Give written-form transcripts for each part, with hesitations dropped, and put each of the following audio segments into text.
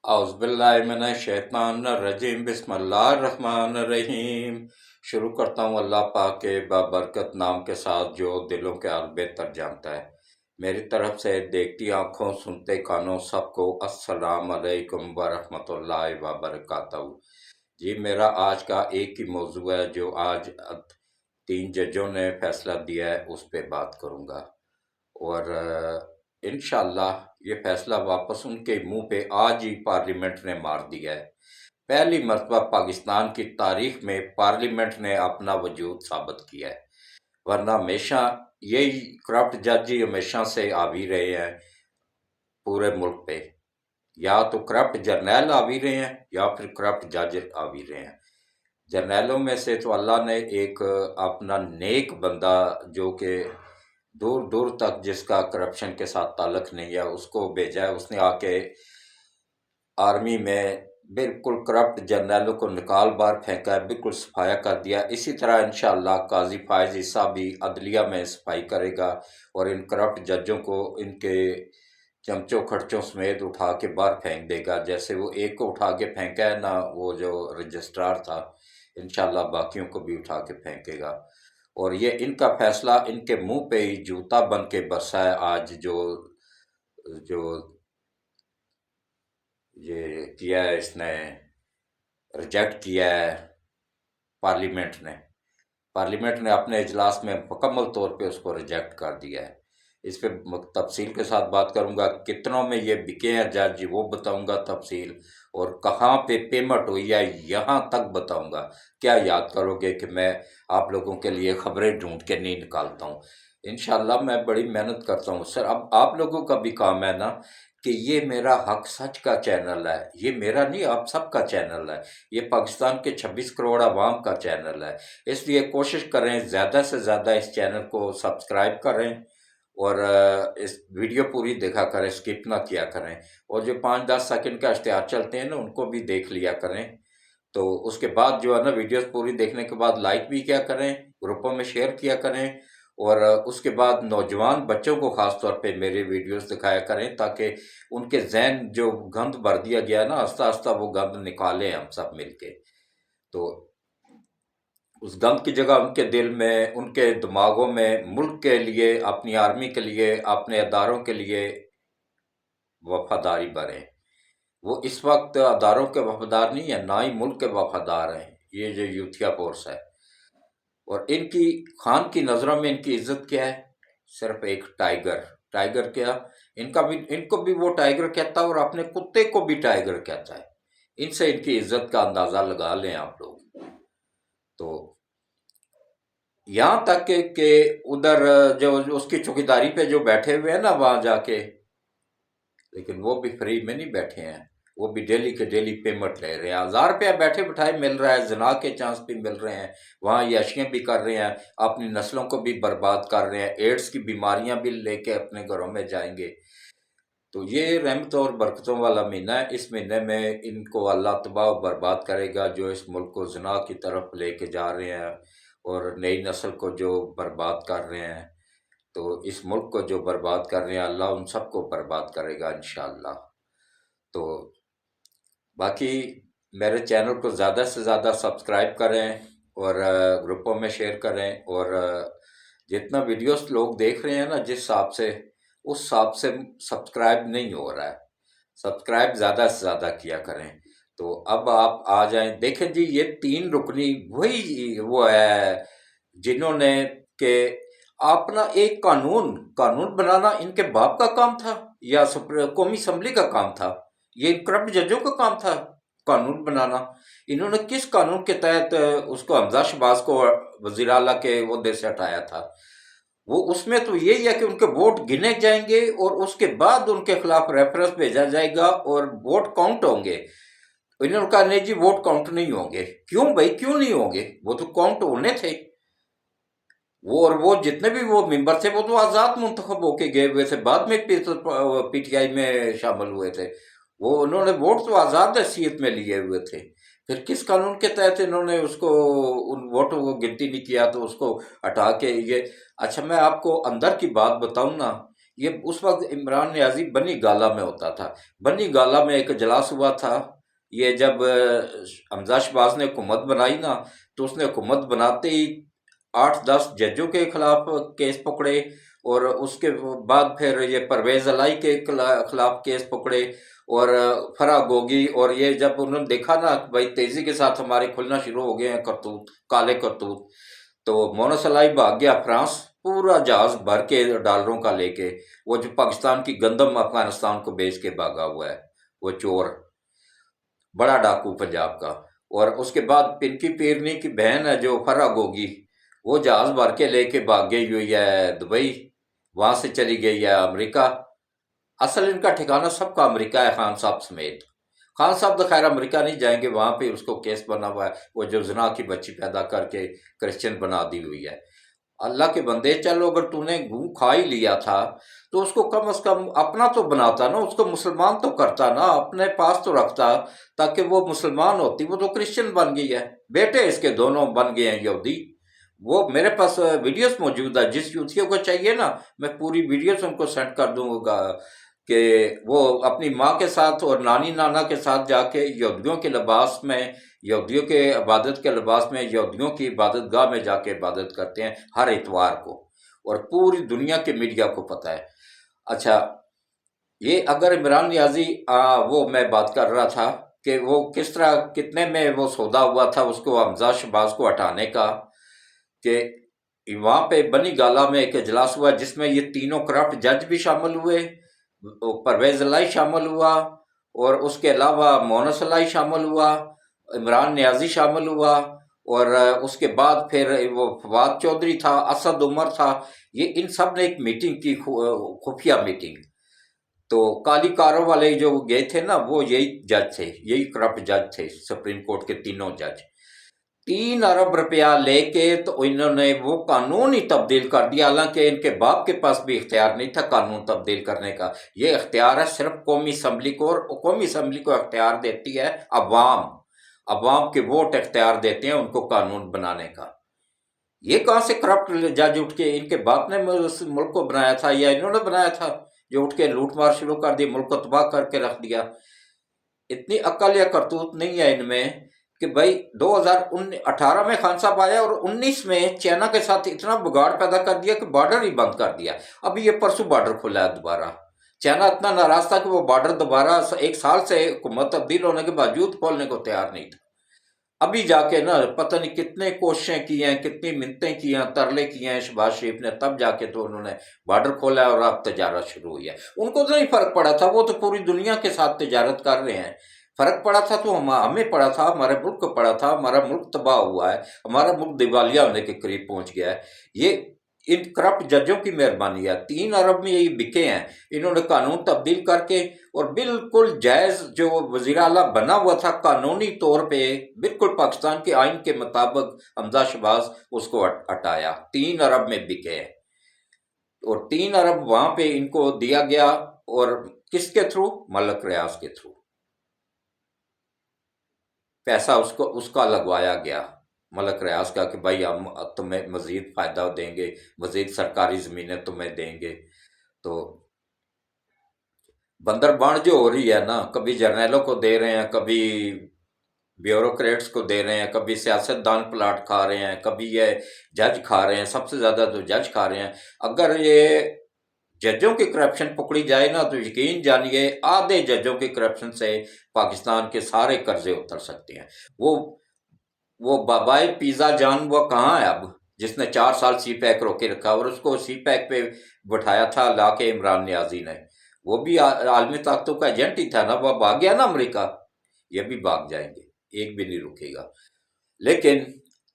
اعوذ باللہ من الشیطان الرجیم، بسم اللہ الرحمن الرحیم۔ شروع کرتا ہوں اللہ پاک کے بابرکت نام کے ساتھ جو دلوں کے حال بہتر جانتا ہے۔ میری طرف سے دیکھتی آنکھوں سنتے کانوں سب کو السلام علیکم ورحمۃ اللہ وبرکاتہ۔ جی، میرا آج کا ایک ہی موضوع ہے جو آج 3 ججوں نے فیصلہ دیا ہے، اس پہ بات کروں گا، اور انشاءاللہ یہ فیصلہ واپس ان کے منہ پہ آج ہی پارلیمنٹ نے مار دیا ہے۔ پہلی مرتبہ پاکستان کی تاریخ میں پارلیمنٹ نے اپنا وجود ثابت کیا ہے، ورنہ ہمیشہ یہی کرپٹ جج ہی ہمیشہ سے آوی رہے ہیں پورے ملک پہ، یا تو کرپٹ جرنیل آوی رہے ہیں یا پھر کرپٹ جج آوی رہے ہیں۔ جرنیلوں میں سے تو اللہ نے ایک اپنا نیک بندہ جو کہ دور دور تک جس کا کرپشن کے ساتھ تعلق نہیں ہے اس کو بھیجا ہے، اس نے آ کے آرمی میں بالکل کرپٹ جرنیلوں کو نکال باہر پھینکا ہے، بالکل صفایا کر دیا۔ اسی طرح انشاءاللہ قاضی فائز عیسیٰ بھی عدلیہ میں صفائی کرے گا اور ان کرپٹ ججوں کو ان کے چمچوں کھڑچوں سمیت اٹھا کے باہر پھینک دے گا، جیسے وہ ایک کو اٹھا کے پھینکا ہے نا وہ جو رجسٹرار تھا، انشاءاللہ باقیوں کو بھی اٹھا کے پھینکے گا۔ اور یہ ان کا فیصلہ ان کے منہ پہ ہی جوتا بن کے برسا ہے آج جو جو یہ کیا ہے، اس نے ریجیکٹ کیا ہے پارلیمنٹ نے اپنے اجلاس میں مکمل طور پہ اس کو ریجیکٹ کر دیا ہے۔ اس پہ تفصیل کے ساتھ بات کروں گا، کتنوں میں یہ بکے ہیں جج وہ بتاؤں گا تفصیل، اور کہاں پہ پیمنٹ ہوئی ہے یہاں تک بتاؤں گا۔ کیا یاد کرو گے کہ میں آپ لوگوں کے لیے خبریں ڈھونڈ کے نہیں نکالتا ہوں، انشاءاللہ میں بڑی محنت کرتا ہوں سر۔ اب آپ لوگوں کا بھی کام ہے نا کہ یہ میرا حق سچ کا چینل ہے، یہ میرا نہیں آپ سب کا چینل ہے، یہ پاکستان کے 26 کروڑ عوام کا چینل ہے۔ اس لیے کوشش کریں زیادہ سے زیادہ اس چینل کو سبسکرائب کریں اور اس ویڈیو پوری دیکھا کریں، سکپ نہ کیا کریں، اور جو 5-10 سیکنڈ کا اشتہار چلتے ہیں نا ان کو بھی دیکھ لیا کریں۔ تو اس کے بعد جو ہے نا ویڈیوز پوری دیکھنے کے بعد لائک بھی کیا کریں، گروپوں میں شیئر کیا کریں، اور اس کے بعد نوجوان بچوں کو خاص طور پہ میرے ویڈیوز دکھایا کریں تاکہ ان کے ذہن جو گند بھر دیا گیا نا آہستہ آہستہ وہ گند نکالیں ہم سب مل کے۔ تو اس گند کی جگہ ان کے دل میں ان کے دماغوں میں ملک کے لیے، اپنی آرمی کے لیے، اپنے اداروں کے لیے وفاداری بھریں۔ وہ اس وقت اداروں کے وفادار نہیں ہیں، نہ ہی ملک کے وفادار ہیں یہ جو یوتھیا فورس ہے۔ اور ان کی خان کی نظروں میں ان کی عزت کیا ہے؟ صرف ایک ٹائیگر کیا، ان کو بھی وہ ٹائیگر کہتا ہے اور اپنے کتے کو بھی ٹائیگر کہتا ہے۔ ان سے ان کی عزت کا اندازہ لگا لیں آپ لوگ۔ تو یہاں تک کہ ادھر جو اس کی چوکیداری پہ جو بیٹھے ہوئے ہیں نا وہاں جا کے، لیکن وہ بھی فری میں نہیں بیٹھے ہیں، وہ بھی ڈیلی کے ڈیلی پیمنٹ لے رہے ہیں، 1000 روپیہ بیٹھے بٹھائے مل رہا ہے، زنا کے چانس بھی مل رہے ہیں، وہاں عیاشیاں بھی کر رہے ہیں، اپنی نسلوں کو بھی برباد کر رہے ہیں، ایڈز کی بیماریاں بھی لے کے اپنے گھروں میں جائیں گے۔ تو یہ رحمت اور برکتوں والا مہینہ ہے، اس مہینے میں ان کو اللہ تباہ و برباد کرے گا جو اس ملک کو زنا کی طرف لے کے جا رہے ہیں اور نئی نسل کو جو برباد کر رہے ہیں۔ تو اس ملک کو جو برباد کر رہے ہیں اللہ ان سب کو برباد کرے گا انشاءاللہ۔ تو باقی میرے چینل کو زیادہ سے زیادہ سبسکرائب کریں اور گروپوں میں شیئر کریں، اور جتنا ویڈیوز لوگ دیکھ رہے ہیں نا جس حساب سے اس حساب سے سبسکرائب نہیں ہو رہا ہے، سبسکرائب زیادہ سے زیادہ کیا کریں۔ تو اب آپ آ جائیں، دیکھیں جی یہ 3 رکنی وہی وہ ہے جنہوں نے کہ اپنا ایک قانون بنانا ان کے باپ کا کام تھا یا قومی اسمبلی کا کام تھا؟ یہ کرپٹ ججوں کا کام تھا قانون بنانا؟ انہوں نے کس قانون کے تحت اس کو حمزہ شہباز کو وزیر اعلیٰ کے عہدے سے ہٹایا تھا؟ وہ اس میں تو یہی ہے کہ ان کے ووٹ گنے جائیں گے اور اس کے بعد ان کے خلاف ریفرنس بھیجا جائے گا اور ووٹ کاؤنٹ ہوں گے۔ انہوں نے کہا نہیں جی ووٹ کاؤنٹ نہیں ہوں گے۔ کیوں بھائی کیوں نہیں ہوں گے؟ وہ تو کاؤنٹ ہونے تھے، وہ جتنے بھی وہ ممبر تھے وہ تو آزاد منتخب ہو کے گئے ہوئے تھے، بعد میں پی ٹی آئی میں شامل ہوئے تھے، وہ انہوں نے ووٹ تو آزاد حیثیت میں لیے ہوئے تھے۔ پھر کس قانون کے تحت انہوں نے اس کو ان ووٹوں کو گنتی نہیں کیا تو اس کو ہٹا کے یہ؟ اچھا میں آپ کو اندر کی بات بتاؤں نا، یہ اس وقت عمران نیازی بنی گالا میں ہوتا تھا۔ بنی گالا میں ایک اجلاس ہوا تھا، یہ جب حمزہ شہباز نے حکومت بنائی نا، تو اس نے حکومت بناتے ہی 8-10 ججوں کے خلاف کیس پکڑے، اور اس کے بعد پھر یہ پرویز الہی کے خلاف کیس پکڑے، اور فرا گوگی، اور یہ جب انہوں نے دیکھا نا بھائی تیزی کے ساتھ ہمارے کھلنا شروع ہو گئے ہیں کرتوت، کالے کرتوت، تو مونس الہی بھاگ گیا فرانس، پورا جہاز بھر کے ڈالروں کا لے کے، وہ جو پاکستان کی گندم افغانستان کو بیچ کے بھاگا ہوا ہے، وہ چور، بڑا ڈاکو پنجاب کا۔ اور اس کے بعد پنکی پیرنی کی بہن ہے جو فرا گوگی، وہ جہاز بھر کے لے کے بھاگ گئی ہوئی ہے دبئی، وہاں سے چلی گئی ہے امریکہ۔ اصل ان کا ٹھکانہ سب کا امریکہ ہے، خان صاحب سمیت۔ خان صاحب تو خیر امریکہ نہیں جائیں گے، وہاں پہ اس کو کیس بنا ہوا ہے، وہ جو زنا کی بچی پیدا کر کے کرسچن بنا دی ہوئی ہے۔ اللہ کے بندے، چلو اگر تو نے گوں کھا ہی لیا تھا تو اس کو کم از کم اپنا تو بناتا نا، اس کو مسلمان تو کرتا نا، اپنے پاس تو رکھتا تاکہ وہ مسلمان ہوتی۔ وہ تو کرسچن بن گئی ہے، بیٹے اس کے دونوں بن گئے ہیں یہودی۔ وہ میرے پاس ویڈیوز موجود ہے، جس یوتھیوں کو چاہیے نا میں پوری ویڈیوز ان کو سینڈ کر دوں گا، کہ وہ اپنی ماں کے ساتھ اور نانی نانا کے ساتھ جا کے یہودیوں کے لباس میں، یہودیوں کے عبادت کے لباس میں، یہودیوں کی عبادت گاہ میں جا کے عبادت کرتے ہیں ہر اتوار کو، اور پوری دنیا کے میڈیا کو پتہ ہے۔ اچھا، یہ اگر عمران نیازی وہ میں بات کر رہا تھا کہ وہ کس طرح کتنے میں وہ سودا ہوا تھا اس کو حمزہ شہباز کو ہٹانے کا، کہ وہاں پہ بنی گالا میں ایک اجلاس ہوا جس میں یہ تینوں کرپٹ جج بھی شامل ہوئے، پرویز الہی شامل ہوا، اور اس کے علاوہ مونس الہی شامل ہوا، عمران نیازی شامل ہوا، اور اس کے بعد پھر وہ فواد چودھری تھا، اسد عمر تھا، یہ ان سب نے ایک میٹنگ کی، خفیہ میٹنگ۔ تو کالی کاروں والے جو گئے تھے نا، وہ یہی جج تھے، یہی کرپٹ جج تھے، سپریم کورٹ کے تینوں جج۔ 3 ارب روپیہ لے کے تو انہوں نے وہ قانون ہی تبدیل کر دیا، حالانکہ ان کے باپ کے پاس بھی اختیار نہیں تھا قانون تبدیل کرنے کا۔ یہ اختیار ہے صرف قومی اسمبلی کو، اور قومی اسمبلی کو اختیار دیتی ہے عوام، عوام کے ووٹ اختیار دیتے ہیں ان کو قانون بنانے کا۔ یہ کہاں سے کرپٹ جج اٹھ کے، ان کے باپ نے اس ملک کو بنایا تھا یا انہوں نے بنایا تھا جو اٹھ کے لوٹ مار شروع کر دی، ملک کو تباہ کر کے رکھ دیا؟ اتنی عقل یا کرتوت نہیں ہے ان میں کہ بھائی 2018 میں خان صاحب آیا، اور 19 میں چائنا کے ساتھ اتنا بگاڑ پیدا کر دیا کہ بارڈر ہی بند کر دیا۔ ابھی یہ پرسوں بارڈر کھلا ہے دوبارہ۔ چائنا اتنا ناراض تھا کہ وہ بارڈر دوبارہ 1 سال سے حکومت تبدیل ہونے کے باوجود کھولنے کو تیار نہیں تھا۔ ابھی جا کے نا پتہ نہیں کتنے کوششیں کی ہیں، کتنی منتیں کی ہیں، ترلے کیے ہیں شہباز شریف نے، تب جا کے تو انہوں نے بارڈر کھولا ہے، اور اب تجارت شروع ہوئی ہے۔ ان کو تو نہیں فرق پڑا تھا، وہ تو پوری دنیا کے ساتھ تجارت کر رہے ہیں۔ فرق پڑا تھا تو ہمیں پڑا تھا، ہمارے ملک کو پڑا تھا، ہمارا ملک تباہ ہوا ہے، ہمارا ملک دیوالیہ ہونے کے قریب پہنچ گیا ہے۔ یہ ان کرپٹ ججوں کی مہربانی ہے، 3 ارب میں یہ بکے ہیں، انہوں نے قانون تبدیل کر کے، اور بالکل جائز جو وزیر اعلیٰ بنا ہوا تھا قانونی طور پہ، بالکل پاکستان کے آئین کے مطابق حمزہ شہباز اس کو ہٹایا، 3 ارب میں بکے ہیں، اور 3 ارب وہاں پہ ان کو دیا گیا، اور کس کے تھرو؟ ملک ریاض کے تھرو پیسہ اس کا لگوایا گیا، ملک ریاض کا، کہ بھائی ہم تمہیں مزید فائدہ دیں گے، مزید سرکاری زمینیں تمہیں دیں گے۔ تو بندر بانٹ جو ہو رہی ہے نا، کبھی جرنیلوں کو دے رہے ہیں، کبھی بیوروکریٹس کو دے رہے ہیں، کبھی سیاست دان پلاٹ کھا رہے ہیں، کبھی یہ جج کھا رہے ہیں، سب سے زیادہ تو جج کھا رہے ہیں۔ اگر یہ ججوں کی کرپشن پکڑی جائے نا تو یقین جانیے آدھے ججوں کی کرپشن سے پاکستان کے سارے قرضے اتر سکتے ہیں۔ وہ بابائے پیزا جان وہ کہاں ہے اب، جس نے 4 سال سی پیک روکے رکھا، اور اس کو سی پیک پہ بٹھایا تھا لا کے عمران نیازی نے، وہ بھی عالمی طاقتوں کا ایجنٹ ہی تھا نا، وہ بھاگ گیا نا امریکہ، یہ بھی بھاگ جائیں گے، ایک بھی نہیں رکے گا۔ لیکن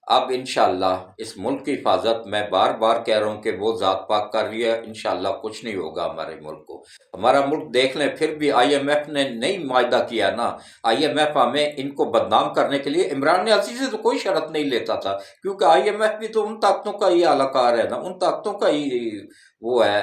اب انشاءاللہ اس ملک کی حفاظت میں بار بار کہہ رہا ہوں کہ وہ ذات پاک کر رہی ہے، انشاءاللہ کچھ نہیں ہوگا ہمارے ملک کو۔ ہمارا ملک دیکھ لیں، پھر بھی آئی ایم ایف نے نہیں معاہدہ کیا نا، آئی ایم ایف ہمیں ان کو بدنام کرنے کے لیے عمران نیازی سے تو کوئی شرط نہیں لیتا تھا، کیونکہ آئی ایم ایف بھی تو ان طاقتوں کا ہی اعلی کار ہے نا، ان طاقتوں کا ہی وہ ہے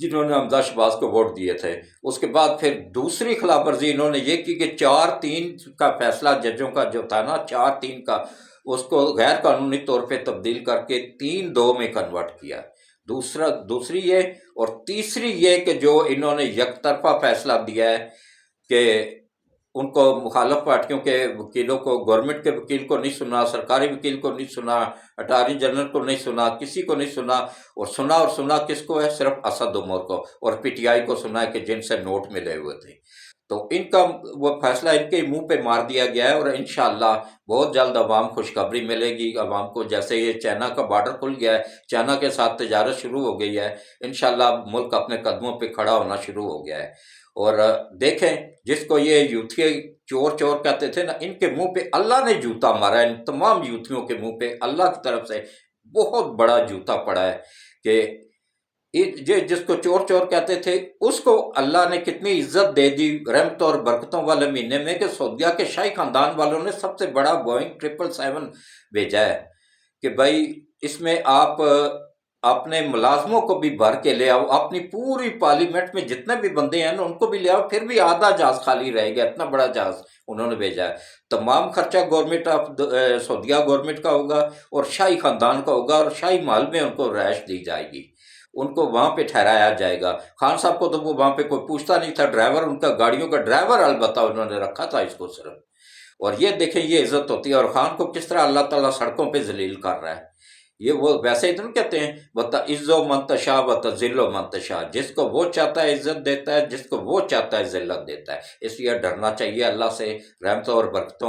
جنہوں نے حمزہ شہباز کو ووٹ دیے تھے۔ اس کے بعد پھر دوسری خلاف ورزی انہوں نے یہ کی کہ 4-3 کا فیصلہ ججوں کا جو تھا نا، 4-3 کا، اس کو غیر قانونی طور پہ تبدیل کر کے 3-2 میں کنورٹ کیا۔ دوسری یہ، اور تیسری یہ کہ جو انہوں نے یک طرفہ فیصلہ دیا ہے کہ ان کو مخالف پارٹیوں کے وکیلوں کو، گورنمنٹ کے وکیل کو نہیں سنا، سرکاری وکیل کو نہیں سنا، اٹارنی جنرل کو نہیں سنا، کسی کو نہیں سنا، اور سنا کس کو ہے؟ صرف اسد عمر کو اور پی ٹی آئی کو سنا ہے کہ جن سے نوٹ ملے ہوئے تھے۔ تو ان کا وہ فیصلہ ان کے منہ پہ مار دیا گیا ہے، اور انشاءاللہ بہت جلد عوام خوشخبری ملے گی عوام کو۔ جیسے یہ چائنا کا بارڈر کھل گیا ہے، چائنا کے ساتھ تجارت شروع ہو گئی ہے، انشاءاللہ ملک اپنے قدموں پہ کھڑا ہونا شروع ہو گیا ہے۔ اور دیکھیں، جس کو یہ یوتھی چور چور کہتے تھے نا، ان کے منہ پہ اللہ نے جوتا مارا ہے، ان تمام یوتھیوں کے منہ پہ اللہ کی طرف سے بہت بڑا جوتا پڑا ہے کہ جس کو چور چور کہتے تھے اس کو اللہ نے کتنی عزت دے دی رحمتوں اور برکتوں والے مہینے میں کہ سعودیہ کے شاہی خاندان والوں نے سب سے بڑا بوئنگ 777 بھیجا ہے کہ بھائی اس میں آپ اپنے ملازموں کو بھی بھر کے لے آؤ، اپنی پوری پارلیمنٹ میں جتنے بھی بندے ہیں نا ان کو بھی لے آؤ، پھر بھی آدھا جہاز خالی رہے گا، اتنا بڑا جہاز انہوں نے بھیجا ہے۔ تمام خرچہ گورنمنٹ آف سعودیہ گورنمنٹ کا ہوگا اور شاہی خاندان کا ہوگا، اور شاہی محل میں ان کو رہائش دی جائے گی، ان کو وہاں پہ ٹھہرایا جائے گا۔ خان صاحب کو تو وہ وہاں پہ کوئی پوچھتا نہیں تھا، ڈرائیور ان کا، گاڑیوں کا ڈرائیور البتہ انہوں نے رکھا تھا اس کو صرف۔ اور یہ دیکھیں یہ عزت ہوتی ہے، اور خان کو کس طرح اللہ تعالیٰ سڑکوں پہ ذلیل کر رہا ہے۔ یہ وہ ویسے ہی تو نہیں کہتے ہیں وَتَعِزُّ مَن تَشَاءُ وَتُذِلُّ مَن تَشَاء، جس کو وہ چاہتا ہے عزت دیتا ہے، جس کو وہ چاہتا ہے ذلت دیتا ہے۔ اس لیے ڈرنا چاہیے اللہ سے، رحمتوں اور برکتوں